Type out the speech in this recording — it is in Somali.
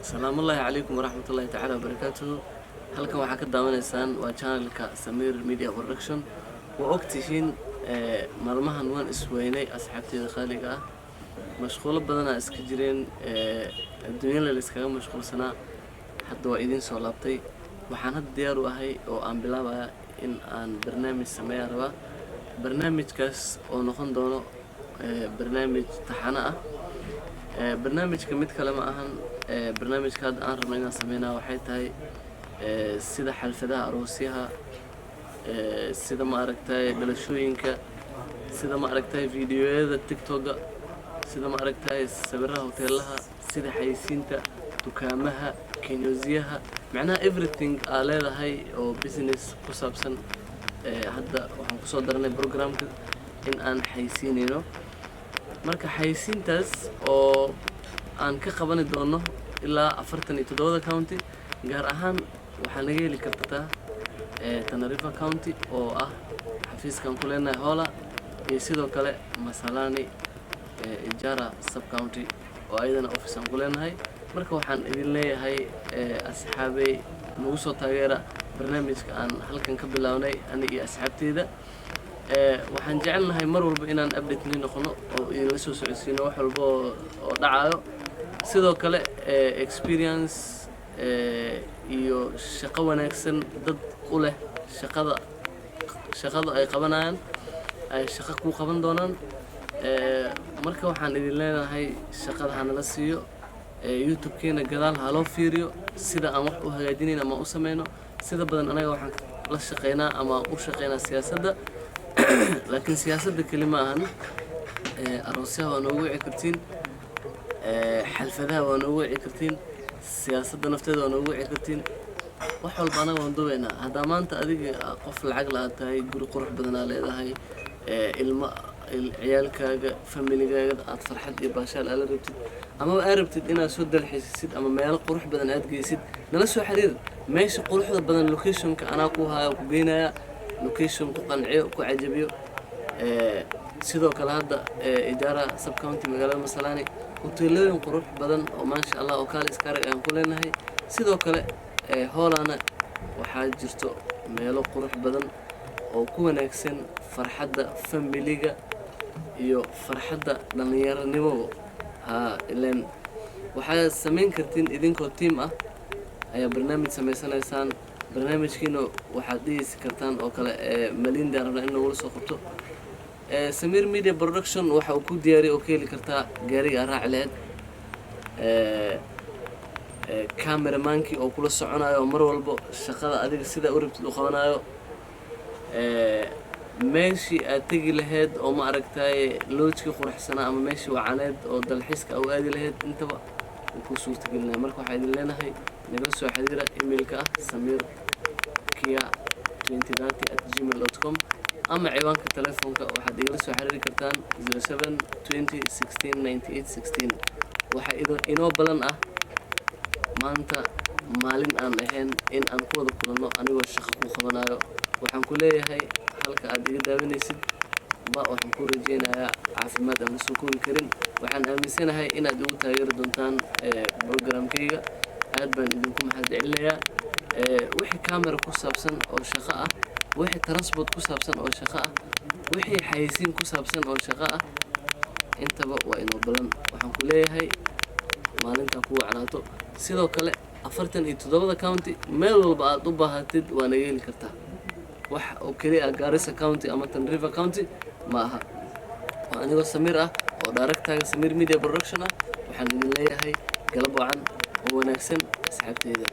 السلام الله عليكم ورحمة الله تعالى وبركاته. halkan waxaa ka daawanaysaan waa channelka Samir Media Production. waa ogtihiin maalmahan waan isweynay asxaabteeda qaaliga ah mashquul badan ay iska jireen adduunyada la iskaga mashquulsanaa hadda waa idin soo laabtay waxaan had diyaar u ahay oo aan bilaabayaa in aan barnaamij sameeyo raba barnaamijkaas oo noqon doono barnaamij taxana ah barnaamijka mid kale ma ahan barnaamijka hadda aan rabno inaan sameeynaa waxay tahay sida xalfadaha aroosyaha sida ma aragtay dalashooyinka sida ma aragtay fiidiyoyada TikTok sida ma aragtay sawirada hoteelaha sida xayisiinta dukaamaha kinyoziyaha macnaha everything aa leedahay oo business ku saabsan hadda waxaan ku soo darnay programka in aan xayisiinayno marka xayisiintaas oo aan ka qaban doono ilaa 47 county gaar ahaan waxaa naga heli kartaa Tana River County oo ah xafiiskan ku leenahay Hola iyo sidoo kale Masalani Ijara Sub County oo ayadana office aan ku leenahay marka waxaan idin leeyahay asxaabay nagu soo taageera barnaamijka aan halkan ka bilawnay aniga iyo asxaabteeda waxaan jecelnahay mar walba inaan update noqono oo idin soo socodsiino wax walba oo dhacayo sidoo kale experience iyo shaqo wanaagsan dad u leh shaqada ay qabanayaan ay shaqo ku qaban doonaan marka waxaan idin leenahay shaqada hanala siiyo YouTube-keena gadaal ha loo fiiriyo sida aan wax u hagaajinayna ama u sameeyno sida badan anaga waxaan la shaqeynaa ama u shaqeynaa siyaasadda laakiin siyaasadda kelima ahan aroosyaha waa noogu wici kartiin xalfadaha waa noogu wici kartiin siyaasadda nafteeda waa noogu wici kartiin wax walba anaga waan duubaynaa hadda maanta adiga qof lacag la tahay guri qurux badan aa leedahay ilma ciyaalkaaga familigaaga aad farxad iyo baashaal aad la rabtid ama aad rabtid inaad soo dalxiisid ama meel qurux badan aad geysid nala soo xiriir meesha quruxda badan locationka anaa ku haayo ku geynaya location ku qanciyo ku cajabiyo sidoo kale hadda Ijara Sub County magaalada Masalani hoteelooyin qurux badan oo maasha Allah oo kale iska arag aan ku leenahay sidoo kale Holana waxaa jirto meelo qurux badan oo ku wanaagsan farxadda familiga iyo farxadda dhalinyaranimo ileen waxaa sameyn kartiin idinkoo team ah ayaa barnaamij sameysanaysaan barnaamijkiina waxaad dhigeysi kartaan oo kale Malinda rabna in lagu soo qabto Samir Media Production waxa uu ku diyaariyay oo keeli kartaa gaariga raac leed cameramanki oo kula soconayo mar walba shaqada adiga sida u rabtid u qabanayo meeshii aad tagi lahayd oo ma aragtay loojki quruxsana ama meeshii wacaneed oo dalxiiska aad aadi lahayd intaba ku suurtagelinaa marka waxaan idin leenahay naga soo xiriira emailka samirkia2030@gmail.com ama ciwaanka telefoonka waxaad igala soo xiriiri kartaan 07 20 16 98 16 waxa inoo balan ah maanta maalin aan ahayn in aan ku wada kulanno anigoo shaqo ku qabanayo waxaan ku leeyahay halka aad iga daawanaysid waxaan ku rajeynayaa caafimaad aan soo koobi karin waxaan aaminsanahay inaad igu taageeri doontaan programkayga aad baan idinku mahadcelinayaa wixii camera ku saabsan oo shaqo ah wixii transport ku saabsan oo shaqo ah wixii xayisiin ku saabsan oo shaqo ah intaba waa inoo balan waxaan ku leeyahay maalinta ku wacnaato sidoo kale 47 county meel walba aad u baahatid waa naga heli kartaa wax oo kaliya Garissa County ama Tana River County ma aha anigoo Samir ah oo director Samir Media Production ah waxaan idin leeyahay galab wacan oo wanaagsan asxaabteeda